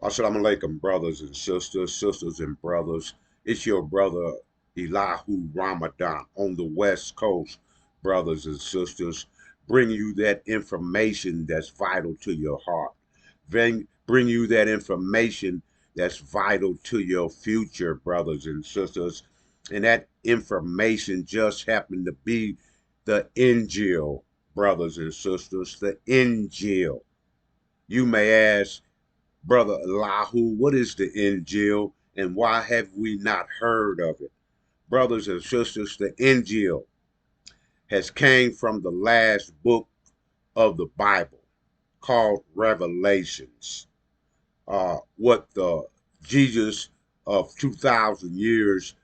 Assalamu alaikum, brothers and sisters, sisters and brothers. It's your brother Elihu Ramadan on the West Coast, brothers and sisters. Bring you that information that's vital to your heart. Bring you that information that's vital to your future, brothers and sisters. And that information just happened to be the Injil, brothers and sisters, the Injil. You may ask, Brother Elihu, what is the Injil and why have we not heard of it? Brothers and sisters, the Injil has came from the last book of the Bible called Revelations. What the Jesus of 2,000 years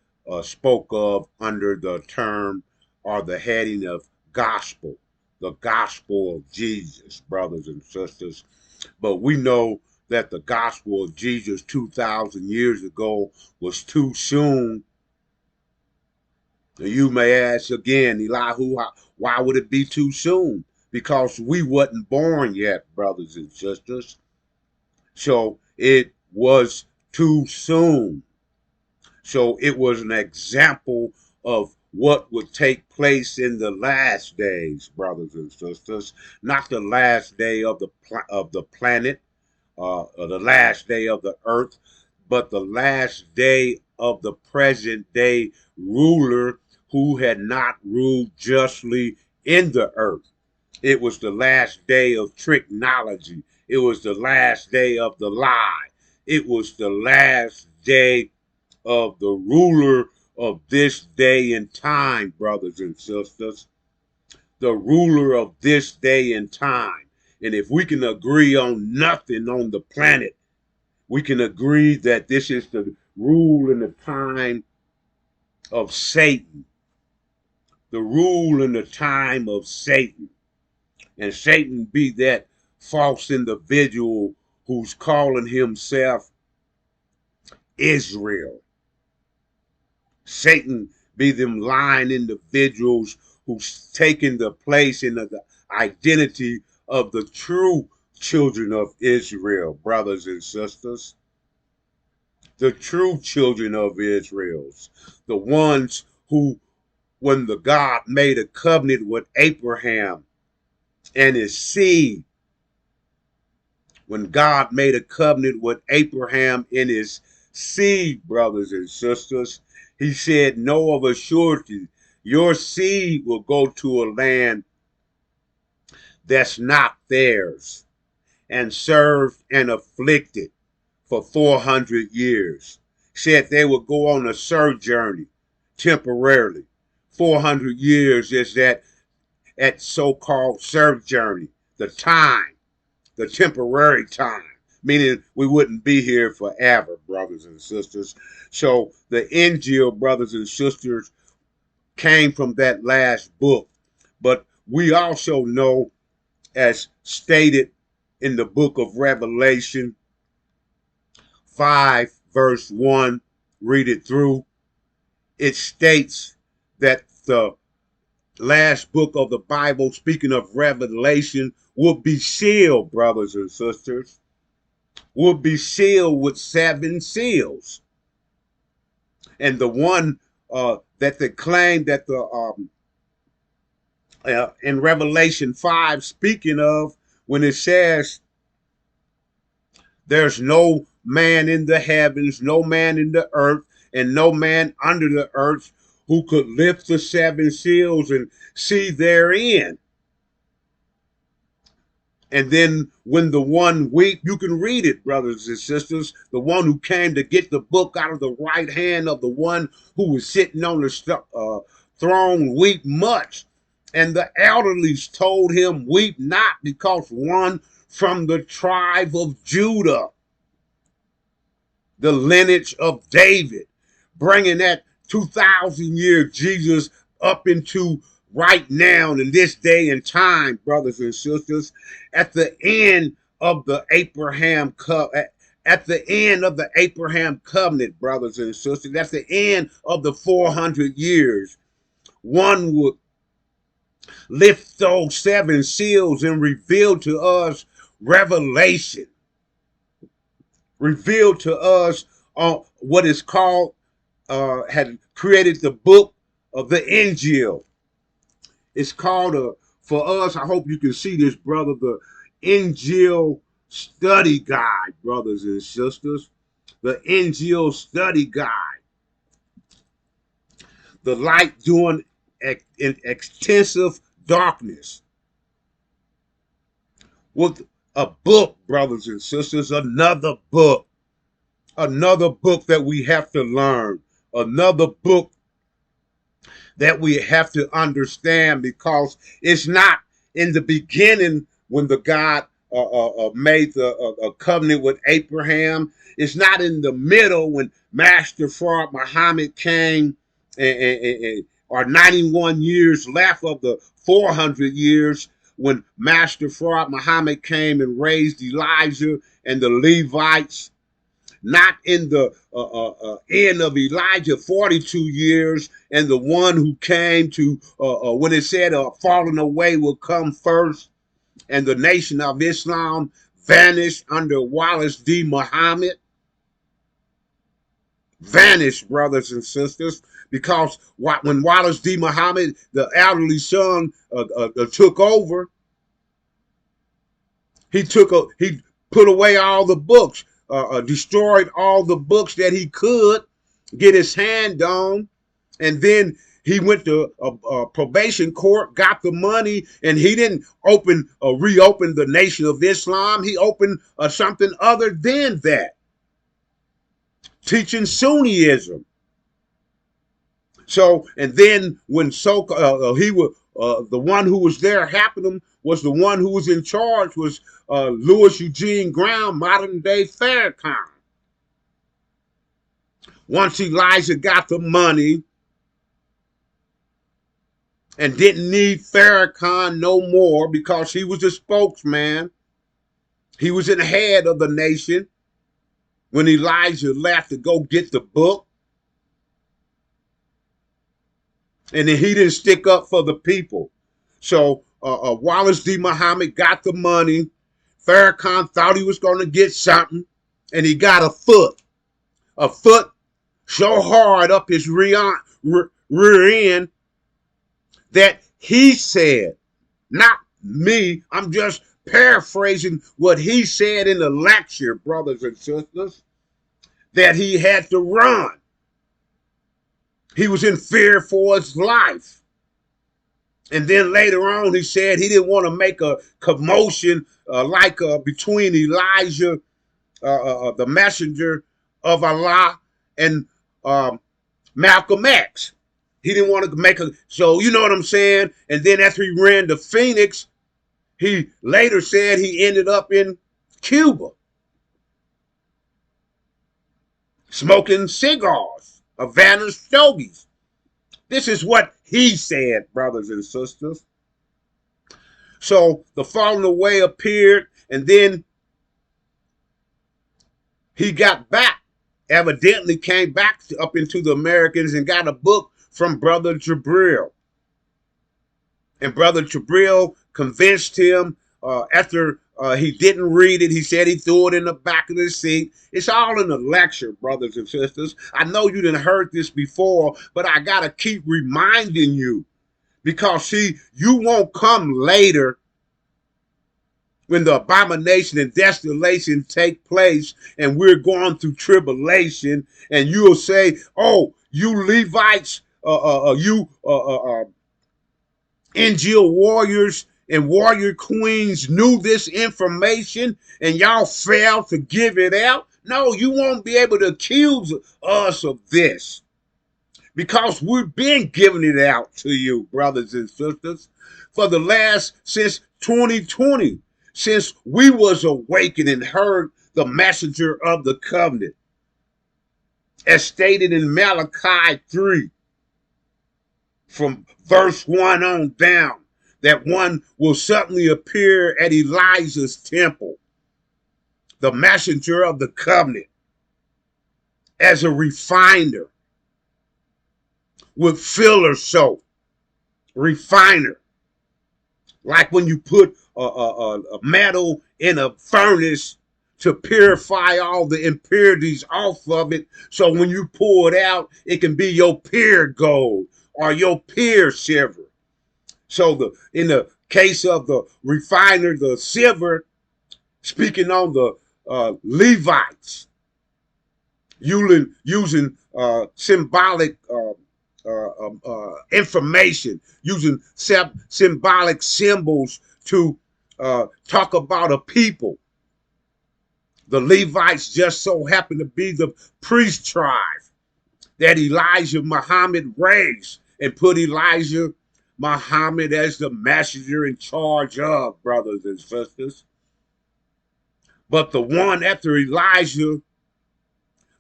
spoke of under the term or the heading of gospel, the gospel of Jesus, brothers and sisters. But we know that the gospel of Jesus 2,000 years ago was too soon. You may ask again, Elihu, why would it be too soon? Because we wasn't born yet, brothers and sisters. So it was too soon. So it was an example of what would take place in the last days, brothers and sisters, not the last day of the planet, the last day of the earth, but the last day of the present day ruler who had not ruled justly in the earth. It was the last day of technology. It was the last day of the lie. It was the last day of the ruler of this day and time, brothers and sisters. The ruler of this day and time. And if we can agree on nothing on the planet, we can agree that this is the rule in the time of Satan. The rule in the time of Satan. And Satan be that false individual who's calling himself Israel. Satan be them lying individuals who's taken the place and the identity of the true children of Israel, brothers and sisters. The true children of Israel's, the ones who, when the God made a covenant with Abraham and his seed, when God made a covenant with Abraham and his seed, brothers and sisters, he said, know of a surety, your seed will go to a land that's not theirs and served and afflicted for 400 years. Said they would go on a sojourn temporarily. 400 years is that so-called sojourn, the time, the temporary time, meaning we wouldn't be here forever, brothers and sisters. So the Injil, brothers and sisters, came from that last book. But we also know, as stated in the book of Revelation 5, verse 1, read it through, it states that the last book of the Bible, speaking of Revelation, will be sealed, brothers and sisters, will be sealed with 7 seals. And the one that they claim that the in Revelation 5, speaking of, when it says there's no man in the heavens, no man in the earth, and no man under the earth who could lift the 7 seals and see therein. And then when the one weep, you can read it, brothers and sisters. The one who came to get the book out of the right hand of the one who was sitting on the throne weep much. And the elderlies told him, weep not, because one from the tribe of Judah, the lineage of David, bringing that 2,000-year Jesus up into right now in this day and time, brothers and sisters, at the end of the Abraham at the end of the Abraham covenant, brothers and sisters, that's the end of the 400 years. One would lift those 7 seals and reveal to us revelation. revealed to us on what is called, had created the book of the Injil. It's called for us, I hope you can see this, brother, the Injil study guide, brothers and sisters. The Injil study guide. The light during extensive darkness. With a book, brothers and sisters, another book. Another book that we have to learn. Another book that we have to understand, because it's not in the beginning when the God made the covenant with Abraham. It's not in the middle when Master Fraud Muhammad came, or 91 years left of the 400 years when Master Fraud Muhammad came and raised Elijah and the Levites. Not in the end of Elijah, 42 years, and the one who came to, when it said falling away will come first, and the nation of Islam vanished under Wallace D. Muhammad. Vanished, brothers and sisters, because when Wallace D. Muhammad, the elderly son, took over, he put away all the books, destroyed all the books that he could get his hand on, and then he went to a probation court, got the money, and he didn't reopen the Nation of Islam. He opened something other than that, teaching Sunniism. So, and then when he was the one who was there helping him, was the one who was in charge, was Louis Eugene Graham, modern day Farrakhan. Once Elijah got the money and didn't need Farrakhan no more because he was the spokesman, he was in the head of the nation. When Elijah left to go get the book, and then he didn't stick up for the people. So Wallace D. Muhammad got the money. Farrakhan thought he was going to get something, and he got a foot so hard up his rear end that he said, not me, I'm just paraphrasing what he said in the lecture, brothers and sisters, that he had to run. He was in fear for his life. And then later on, he said he didn't want to make a commotion between Elijah, the messenger of Allah, and Malcolm X. He didn't want to so you know what I'm saying? And then after he ran to Phoenix, he later said he ended up in Cuba, smoking cigars, Havana stogies. This is what he said, brothers and sisters. So the falling away appeared, and then he got back, evidently came back up into the Americans and got a book from Brother Jabril. And Brother Jabril convinced him after he didn't read it. He said he threw it in the back of the seat. It's all in the lecture, brothers and sisters. I know you didn't heard this before, but I got to keep reminding you, because, see, you won't come later when the abomination and desolation take place and we're going through tribulation, and you'll say, oh, you Levites, you Injil warriors and warrior queens knew this information and y'all failed to give it out. No, you won't be able to accuse us of this, because we've been giving it out to you, brothers and sisters, for the since 2020, since we was awakened and heard the messenger of the covenant, as stated in Malachi 3, from verse 1 on down, that one will suddenly appear at Elijah's temple, the messenger of the covenant, as a refiner with filler soap, refiner, like when you put a metal in a furnace to purify all the impurities off of it. So when you pour it out, it can be your pure gold or your pure silver. So in the case of the refiner, the silver, speaking on the Levites, using symbolic information, using symbolic symbols to talk about a people. The Levites just so happen to be the priest tribe that Elijah Muhammad raised and put Elijah Muhammad as the messenger in charge of, brothers and sisters. But the one after Elijah,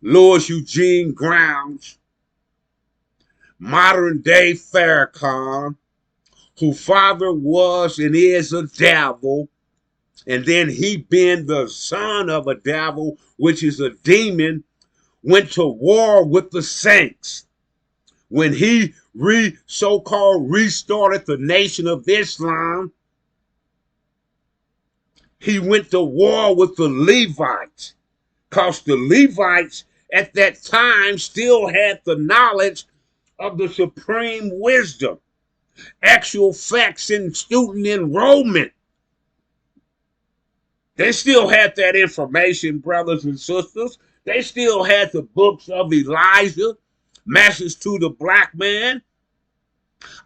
Louis Eugene Grounds, modern day Farrakhan, whose father was and is a devil, and then he being the son of a devil, which is a demon, went to war with the saints. When he so-called restarted the Nation of Islam, he went to war with the Levites, because the Levites at that time still had the knowledge of the supreme wisdom, actual facts in student enrollment. They still had that information, brothers and sisters. They still had the books of Elijah, Message to the Black Man,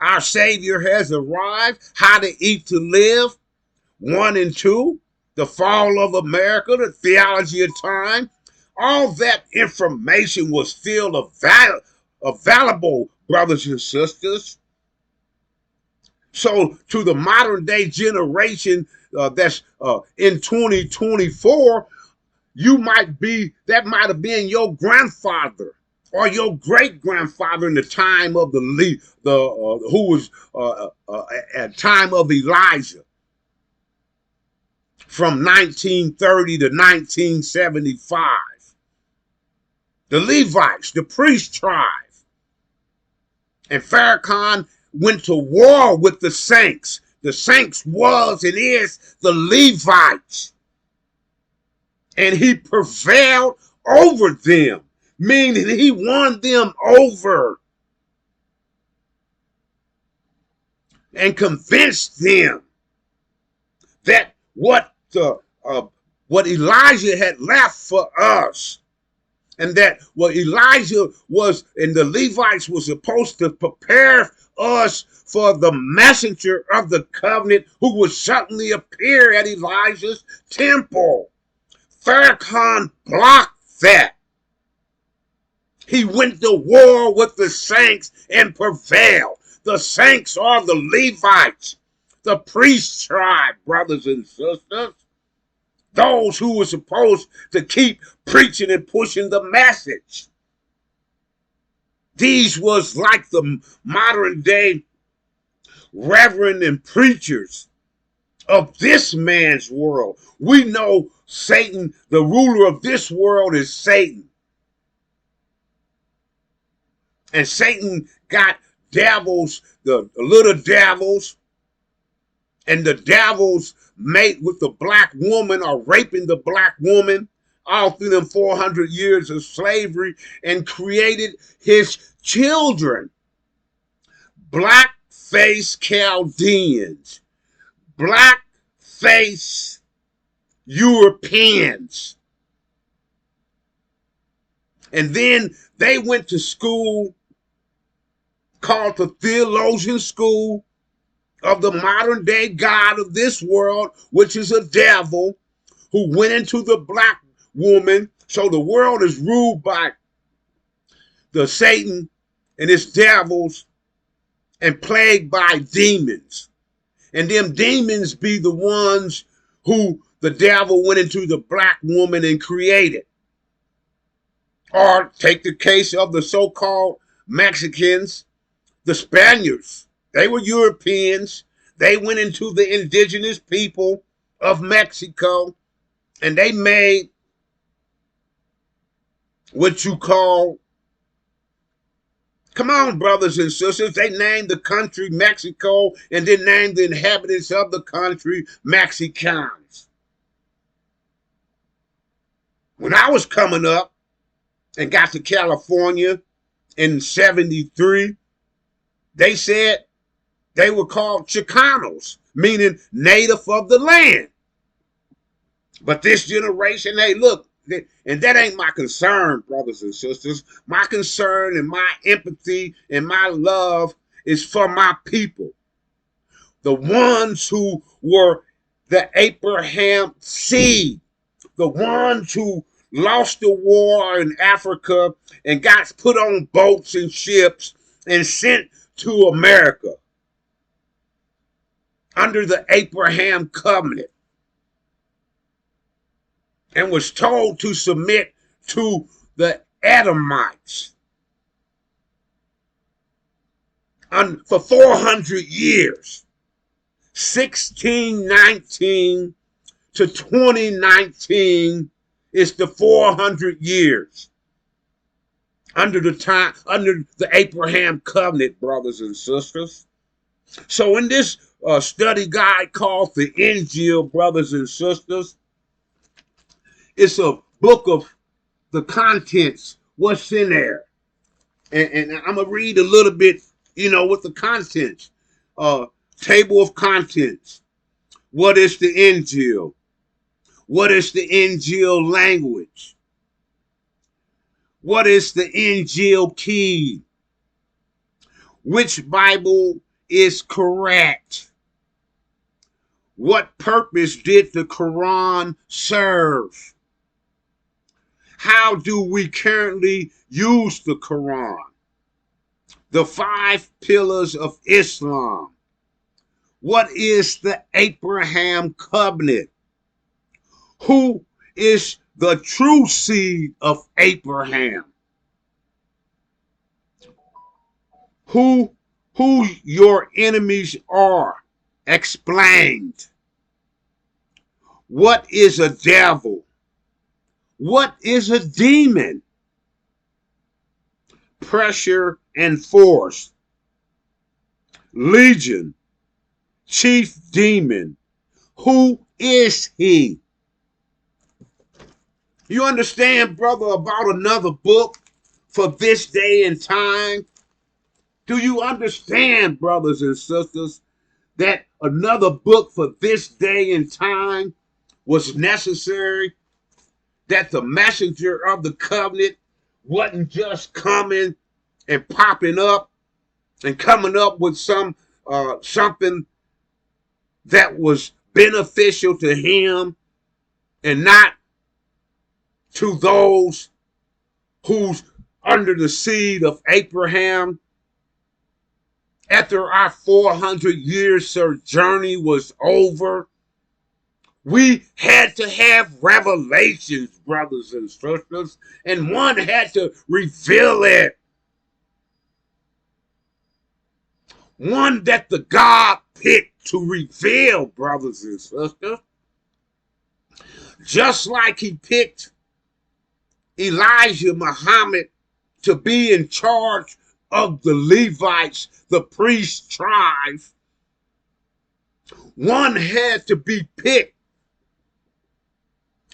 Our Savior Has Arrived, How to Eat to Live, 1 and 2, The Fall of America, The Theology of Time. All that information was still available, brothers and sisters. So to the modern day generation that's in 2024, that might have been your grandfather or your great grandfather in the time of who was at time of Elijah, from 1930 to 1975. The Levites, the priest tribe, and Farrakhan went to war with the saints. The saints was and is the Levites. And he prevailed over them, meaning he won them over and convinced them that what Elijah had left for us, and that what Elijah was and the Levites were supposed to prepare us for the messenger of the covenant who would suddenly appear at Elijah's temple. Farrakhan blocked that. He went to war with the saints and prevailed. The saints are the Levites, the priest tribe, brothers and sisters. Those who were supposed to keep preaching and pushing the message. These was like the modern day reverend and preachers of this man's world. We know Satan, the ruler of this world, is Satan. And Satan got devils, the little devils, and the devils mate with the black woman or raping the black woman all through them 400 years of slavery, and created his children. Black face Chaldeans, black face Europeans. And then they went to school called the theologian school of the modern day God of this world, which is a devil who went into the black woman. So the world is ruled by the Satan and his devils and plagued by demons. And them demons be the ones who the devil went into the black woman and created. Or take the case of the so-called Mexicans, the Spaniards. They were Europeans. They went into the indigenous people of Mexico, and they made what you call, come on, brothers and sisters, they named the country Mexico and then named the inhabitants of the country Mexicans. When I was coming up and got to California in 73, they said they were called Chicanos, meaning native of the land. But this generation, hey, look, and that ain't my concern, brothers and sisters. My concern and my empathy and my love is for my people. The ones who were the Abraham seed, the ones who lost the war in Africa and got put on boats and ships and sent to America under the Abraham covenant and was told to submit to the Edomites for 400 years, 1619 to 2019 is the 400 years under the Abraham covenant, brothers and sisters. So in this study guide called the Injil, brothers and sisters, it's a book of the contents, what's in there. And I'm going to read a little bit, with the contents. Table of contents. What is the Injil? What is the Injil language? What is the Injil key? Which Bible is correct? What purpose did the Quran serve? How do we currently use the Quran? The 5 pillars of Islam. What is the Abraham covenant? Who is the true seed of Abraham? Who your enemies are? Explained. What is a devil? What is a demon? Pressure and force. Legion. Chief demon. Who is he? You understand, brother, about another book for this day and time? Do you understand, brothers and sisters, that another book for this day and time was necessary? That the messenger of the covenant wasn't just coming and popping up and coming up with something that was beneficial to him and not to those who's under the seed of Abraham. After our 400 years journey was over, we had to have revelations, brothers and sisters, and one had to reveal it. One that the God picked to reveal, brothers and sisters. Just like he picked Elijah Muhammad to be in charge of the Levites, the priest tribe, one had to be picked,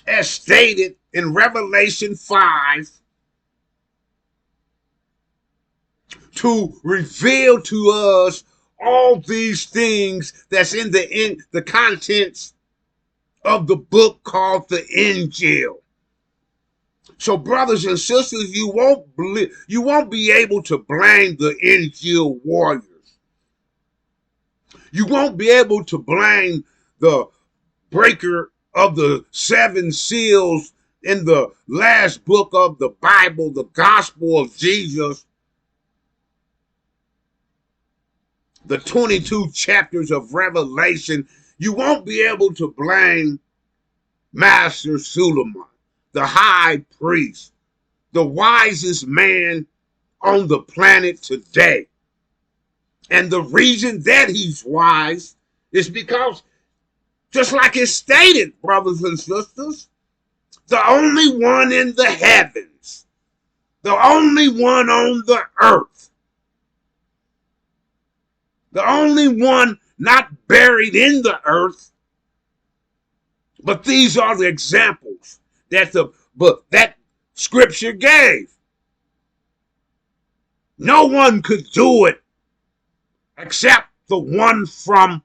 as stated in Revelation 5, to reveal to us all these things that's in the contents of the book called the Injil. So, brothers and sisters, you won't be able to blame the Injil warriors. You won't be able to blame the breaker of the 7 seals in the last book of the Bible, the gospel of Jesus, the 22 chapters of Revelation. You won't be able to blame Master Suleiman, the high priest, the wisest man on the planet today. And the reason that he's wise is because, just like it's stated, brothers and sisters, the only one in the heavens, the only one on the earth, the only one not buried in the earth. But these are the examples that the but that scripture gave. No one could do it except the one from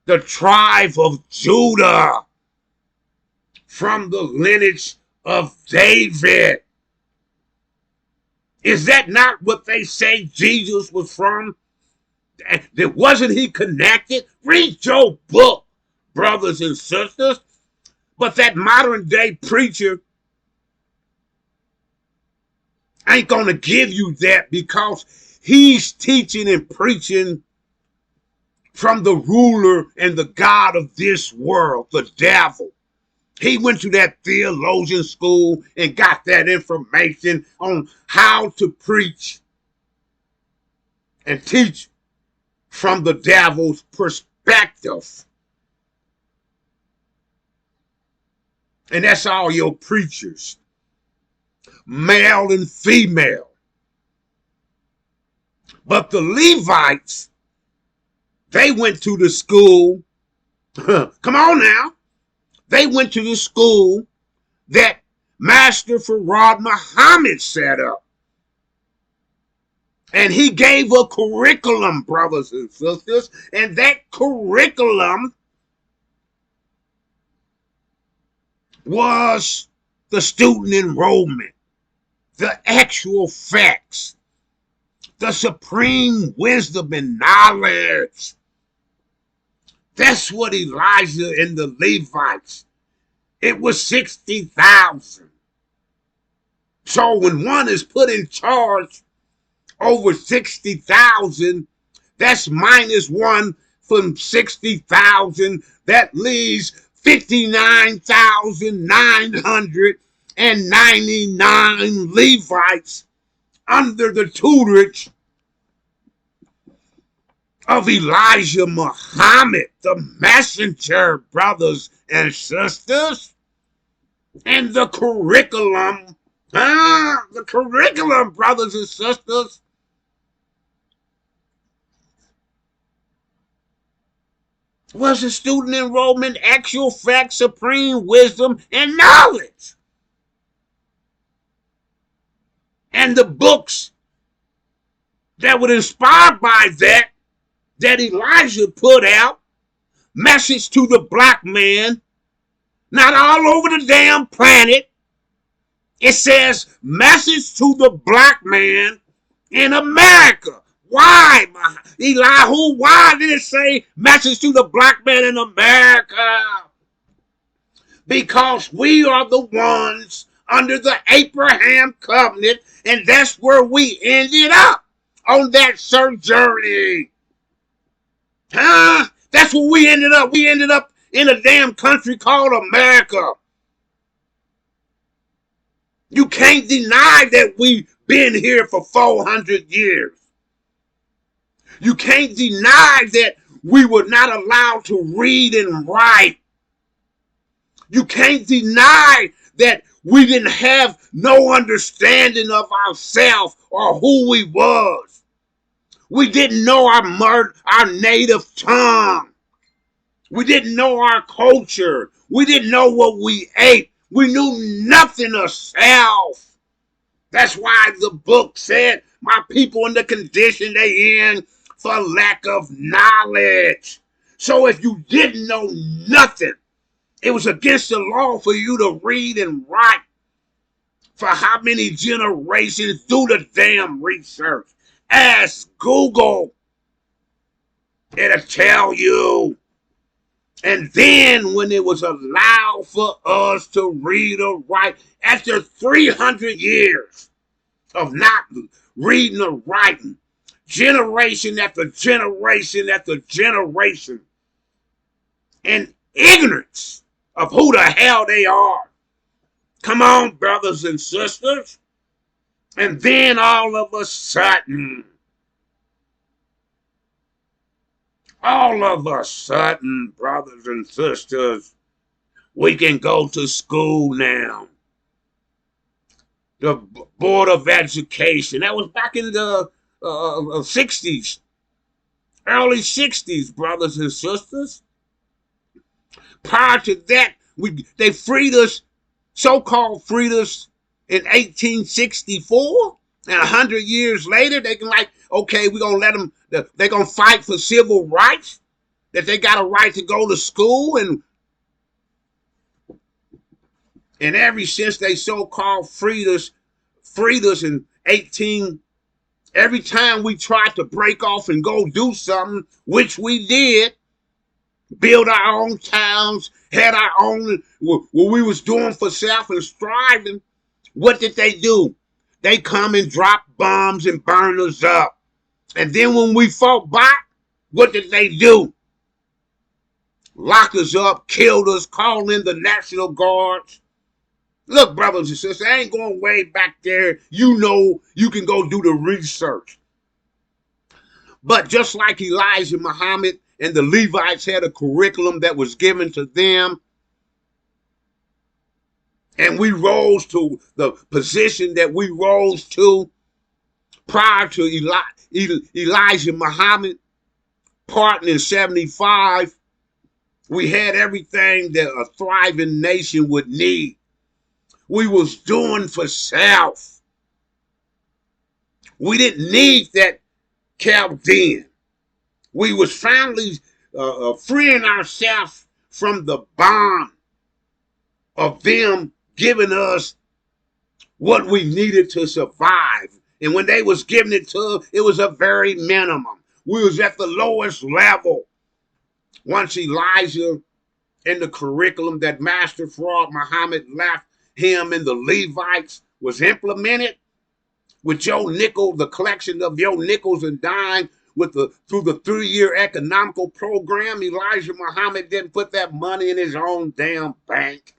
the tribe of Judah, from the lineage of David. Is that not what they say Jesus was from? Wasn't he connected? Read your book, brothers and sisters. But that modern day preacher ain't going to give you that because he's teaching and preaching from the ruler and the God of this world, the devil. He went to that theologian school and got that information on how to preach and teach from the devil's perspective. And that's all your preachers, male and female. But the Levites, they went to the school. Come on now. They went to the school that Master Farad Muhammad set up. And he gave a curriculum, brothers and sisters. And that curriculum was the student enrollment, the actual facts, the supreme wisdom and knowledge. That's what Elijah and the Levites, it was 60,000. So when one is put in charge over 60,000, that's minus one from 60,000. That leaves 59,999 Levites under the tutorage of Elijah Muhammad, the messenger, brothers and sisters. And the curriculum, brothers and sisters, was the student enrollment, actual facts, supreme wisdom, and knowledge. And the books that were inspired by that Elijah put out, Message to the Black Man, not all over the damn planet. It says Message to the Black Man in America. Why, Elihu? Why did it say Message to the Black Man in America? Because we are the ones under the Abraham covenant, and that's where we ended up on that journey. That's where we ended up. We ended up in a damn country called America. You can't deny that we've been here for 400 years. You can't deny that we were not allowed to read and write. You can't deny that we didn't have no understanding of ourselves or who we was. We didn't know our native tongue. We didn't know our culture. We didn't know what we ate. We knew nothing of self. That's why the book said, my people in the condition they in for lack of knowledge. So if you didn't know nothing, it was against the law for you to read and write. For how many generations? Do the damn research. Ask Google. It'll tell you. And then when it was allowed for us to read or write, after 300 years of not reading or writing, generation after generation after generation, in ignorance of who the hell they are. Come on, brothers and sisters. And then all of a sudden, brothers and sisters, we can go to school now. The Board of Education, that was back in the 60s, early 60s, brothers and sisters. Prior to that, they freed us so-called freed us in 1864, and 100 years later, they can like, okay, we're going to let them, they're going to fight for civil rights, that they got a right to go to school, and ever since they so-called freed us in 18, every time we tried to break off and go do something, which we did, build our own towns, had our own, what we was doing for self and striving, what did they do? They come and drop bombs and burn us up. And then when we fought back, what did they do? Lock us up, killed us, called in the National Guards. Look, brothers and sisters, I ain't going way back there. You know, you can go do the research. But just like Elijah Muhammad and the Levites had a curriculum that was given to them, and we rose to the position that we rose to prior to Elijah Muhammad parting in 75, we had everything that a thriving nation would need. We was doing for self. We didn't need that Chaldean. We was finally freeing ourselves from the bond of them giving us what we needed to survive. And when they was giving it to us, it was a very minimum. We was at the lowest level. Once Elijah and the curriculum that Master Fraud Muhammad left him and the Levites was implemented with your nickel, the collection of your nickels and dimes through the 3-year economical program, Elijah Muhammad didn't put that money in his own damn bank.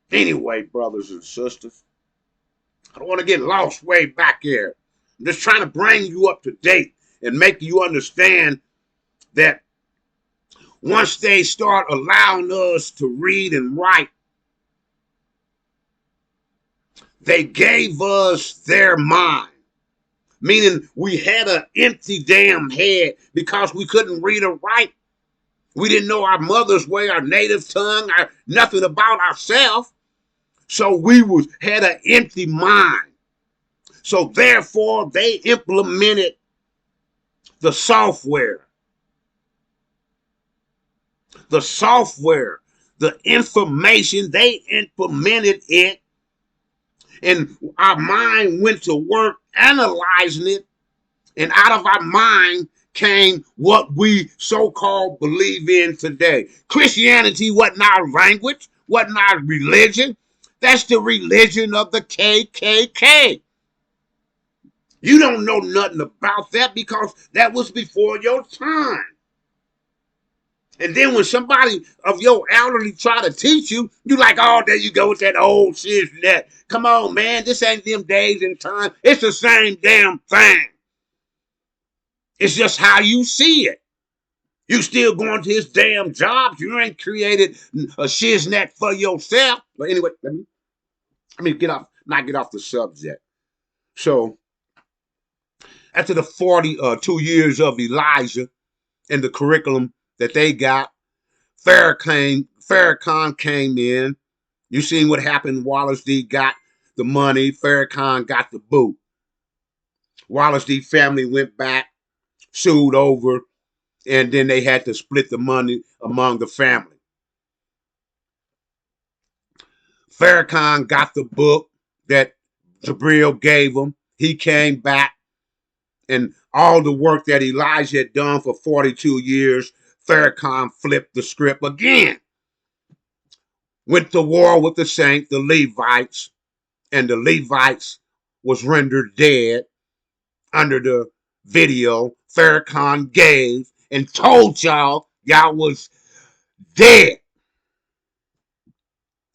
Anyway, brothers and sisters, I don't want to get lost way back here. I'm just trying to bring you up to date and make you understand that once they start allowing us to read and write, they gave us their mind. Meaning we had an empty damn head because we couldn't read or write. We didn't know our mother's way, our native tongue, nothing about ourselves. So we had an empty mind. So therefore, they implemented the software. The information, they implemented it. And our mind went to work analyzing it. And out of our mind came what we so-called believe in today. Christianity wasn't our language, wasn't our religion. That's the religion of the KKK. You don't know nothing about that because that was before your time. And then when somebody of your elderly try to teach you, you like, oh, there you go with that old shit and that. Come on, man, this ain't them days and time. It's the same damn thing. It's just how you see it. You still going to his damn jobs. You ain't created a shiznet for yourself. But anyway, let me not get off the subject. So after the 42 years of Elijah and the curriculum that they got, Farrakhan came in. You seen what happened. Wallace D got the money. Farrakhan got the boot. Wallace D family went back, sued over, and then they had to split the money among the family. Farrakhan got the book that Jabril gave him. He came back, and all the work that Elijah had done for 42 years, Farrakhan flipped the script again. Went to war with the saints, the Levites, and the Levites was rendered dead under the video Farrakhan gave and told y'all was dead.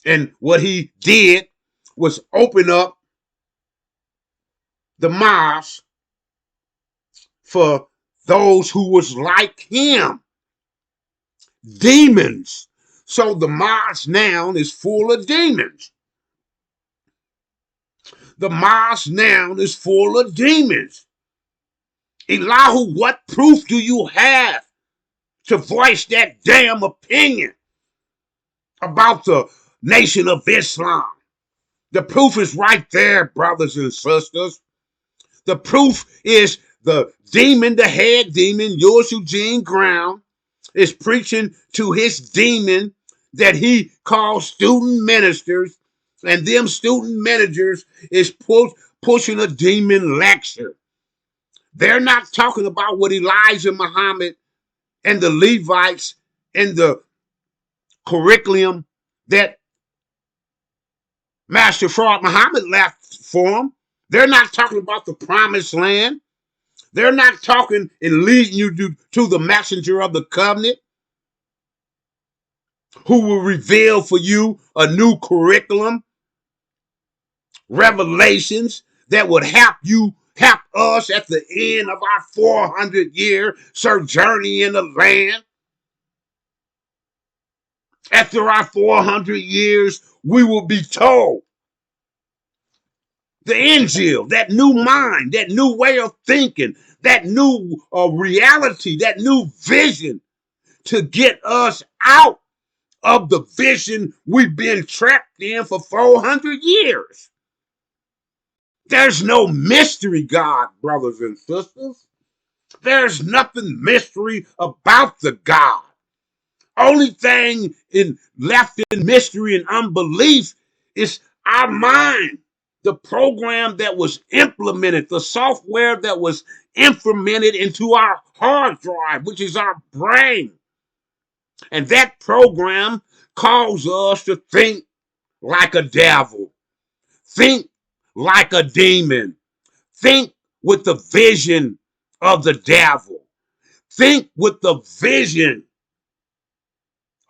And what he did was open up the mosque for those who was like him. Demons. So the mosque now is full of demons. The mosque now is full of demons. Elihu, what proof do you have to voice that damn opinion about the Nation of Islam. The proof is right there, brothers and sisters. The proof is the demon, the head demon, yours Eugene Brown, is preaching to his demon that he calls student ministers, and them student managers is pushing a demon lecture. They're not talking about what Elijah Muhammad and the Levites and the curriculum that Master Fraud Muhammad left for them. They're not talking about the promised land. They're not talking and leading you to the messenger of the covenant who will reveal for you a new curriculum, revelations that would help us at the end of our 400-year sojourning in the land. After our 400 years, we will be told the Injil, that new mind, that new way of thinking, that new reality, that new vision to get us out of the vision we've been trapped in for 400 years. There's no mystery, God, brothers and sisters. There's nothing mystery about the God. Only thing left in mystery and unbelief is our mind, the program that was implemented, the software that was implemented into our hard drive, which is our brain. And that program calls us to think like a devil, think like a demon, think with the vision of the devil, think with the vision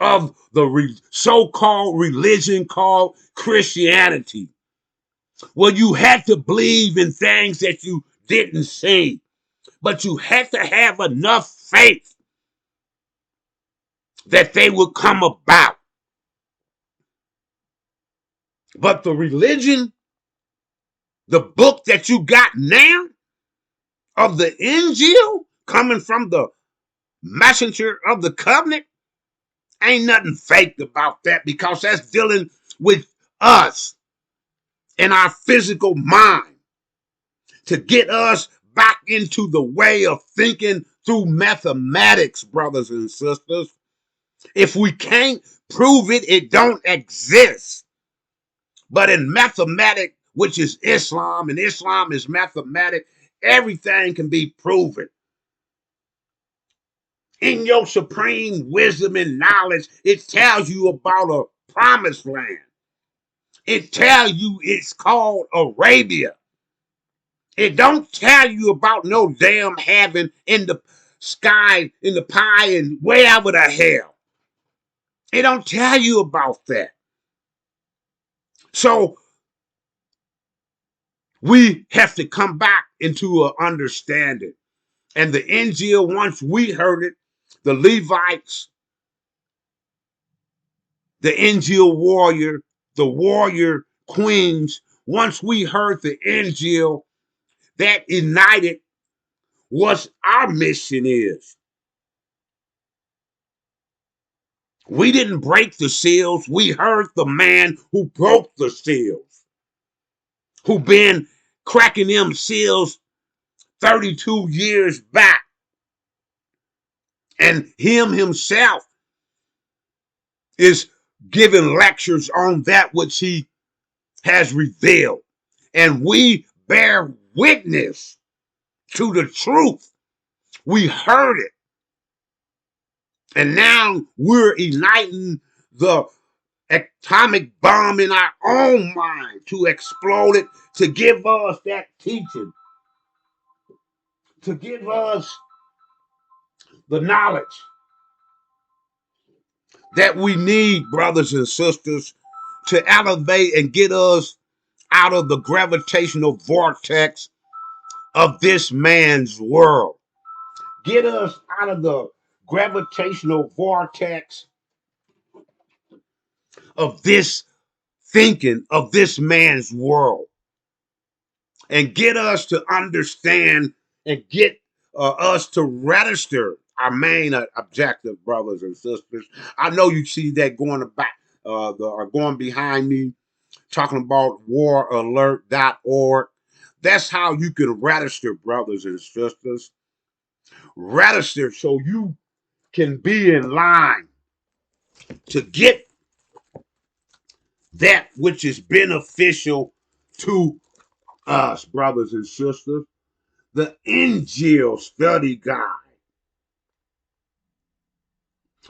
of the so-called religion called Christianity. Well, you had to believe in things that you didn't see, but you had to have enough faith that they would come about. But the religion, the book that you got now of the Injil coming from the messenger of the covenant, ain't nothing fake about that, because that's dealing with us and our physical mind to get us back into the way of thinking through mathematics, brothers and sisters. If we can't prove it, it don't exist. But in mathematics, which is Islam, and Islam is mathematics, everything can be proven. In your supreme wisdom and knowledge, it tells you about a promised land. It tells you it's called Arabia. It don't tell you about no damn heaven in the sky, in the pie, and wherever the hell. It don't tell you about that. So we have to come back into an understanding. And the Injil, once we heard it, the Levites, the Injil warrior, the warrior queens, once we heard the Injil, that ignited what our mission is. We didn't break the seals. We heard the man who broke the seals, who been cracking them seals 32 years back. And him himself is giving lectures on that which he has revealed. And we bear witness to the truth. We heard it. And now we're igniting the atomic bomb in our own mind to explode it, to give us that teaching, to give us the knowledge that we need, brothers and sisters, to elevate and get us out of the gravitational vortex of this man's world. Get us out of the gravitational vortex of this thinking of this man's world, and get us to understand and get us to register our main objective, brothers and sisters. I know you see that going are going behind me talking about waralert.org. That's how you can register, brothers and sisters. Register so you can be in line to get that which is beneficial to us, brothers and sisters. The Injil study guide,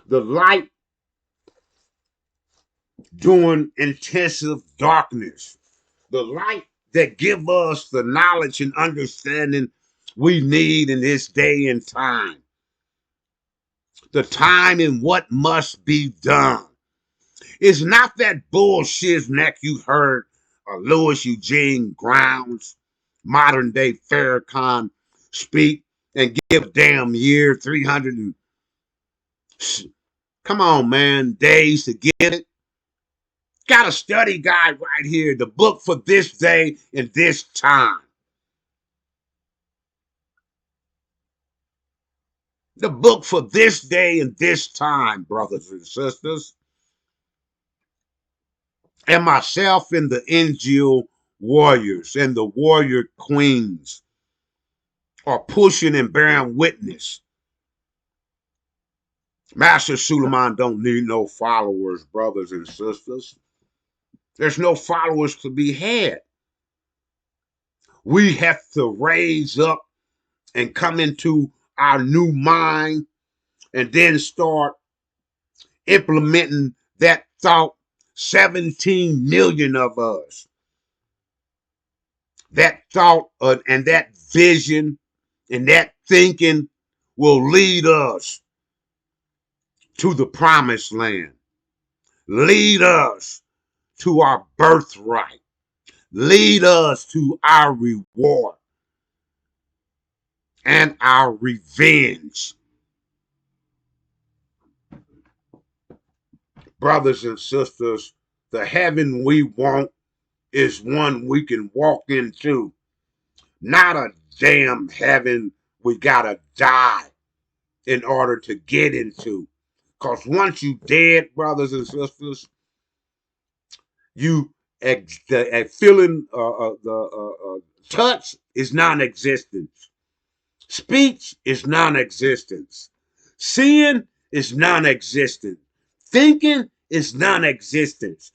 the light during intensive darkness, the light that give us the knowledge and understanding we need in this day and time. The time and what must be done. It's not that bullshit neck you heard of Louis Eugene Grounds, modern day Farrakhan, speak and give damn year 300 and come on, man, days to get it. Got a study guide right here, the book for this day and this time. The book for this day and this time, brothers and sisters. And myself and the Injil warriors and the warrior queens are pushing and bearing witness. Master Suleiman don't need no followers, brothers and sisters. There's no followers to be had. We have to raise up and come into our new mind and then start implementing that thought. 17 million of us. That thought and that vision and that thinking will lead us to the promised land. Lead us to our birthright. Lead us to our reward and our revenge. Brothers and sisters, the heaven we want is one we can walk into. Not a damn heaven we gotta die in order to get into. Because once you dead, brothers and sisters, you the feeling, the touch is non-existent. Speech is non-existent. Seeing is non-existent. Thinking is non-existent.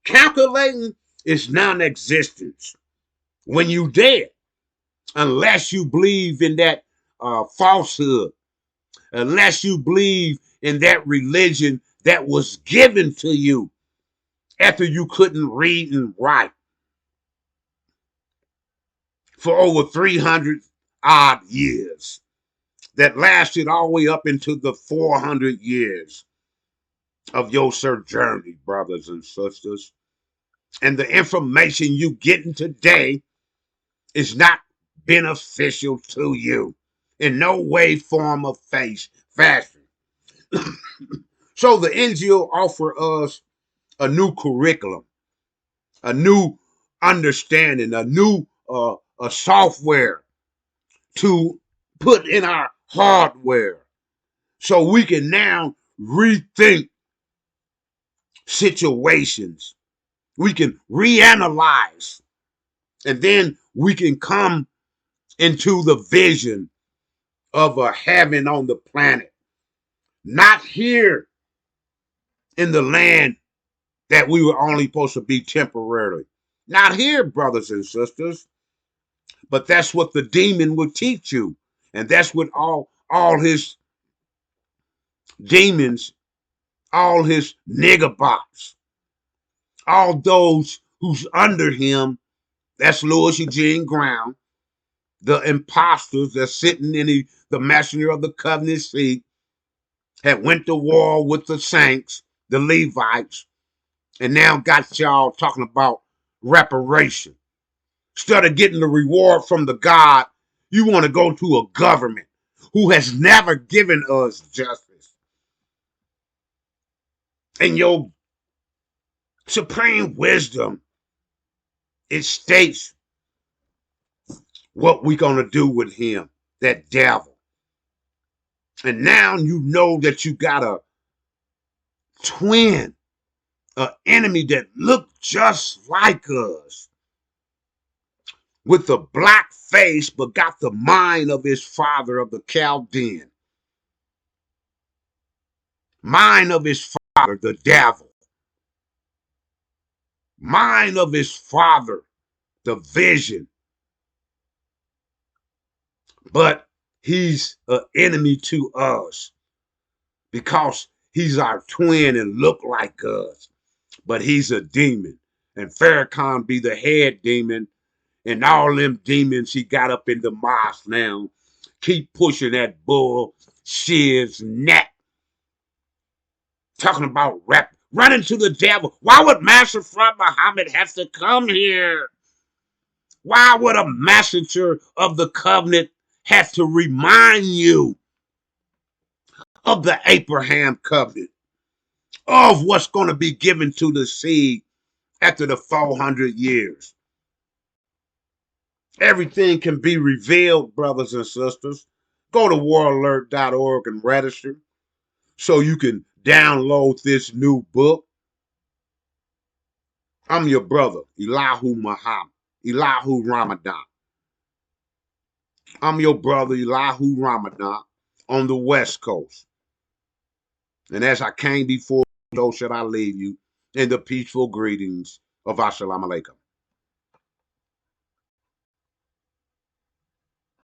Calculating is non-existent when you dead, unless you believe in that falsehood, unless you believe in that religion that was given to you after you couldn't read and write for over 300 odd years that lasted all the way up into the 400 years of your sojourning, brothers and sisters. And the information you getting today is not beneficial to you in no way, form, or fashion. So the NGO offer us a new curriculum, a new understanding, a new a software to put in our hardware so we can now rethink situations. We can reanalyze, and then we can come into the vision of a heaven on the planet, not here in the land that we were only supposed to be temporarily. Not here, brothers and sisters, but that's what the demon will teach you. And that's what all his demons, all his niggerbots, all those who's under him, that's Louis Eugene Ground, the imposters that's sitting in the messenger of the covenant seat, had went to war with the saints, the Levites, and now got y'all talking about reparation. Instead of getting the reward from the God, you want to go to a government who has never given us justice. And your supreme wisdom, it states what we're going to do with him, that devil. And now you know that you got a twin an enemy that looked just like us, with a black face, but got the mind of his father of the Chaldean, mind of his father, the devil, mind of his father, the vision. But he's an enemy to us because he's our twin and look like us. But he's a demon. And Farrakhan be the head demon. And all them demons he got up in the mosque now keep pushing that bull shit's neck. Talking about rap, running to the devil. Why would Master Fard Muhammad have to come here? Why would a messenger of the covenant have to remind you of the Abraham covenant, of what's going to be given to the seed after the 400 years? Everything can be revealed, brothers and sisters. Go to worldalert.org and register so you can download this new book. I'm your brother, Elihu Muhammad, Elihu Ramadan. I'm your brother, Elihu Ramadan, on the West Coast. And as I came before, so shall I leave you in the peaceful greetings of Assalamu alaikum.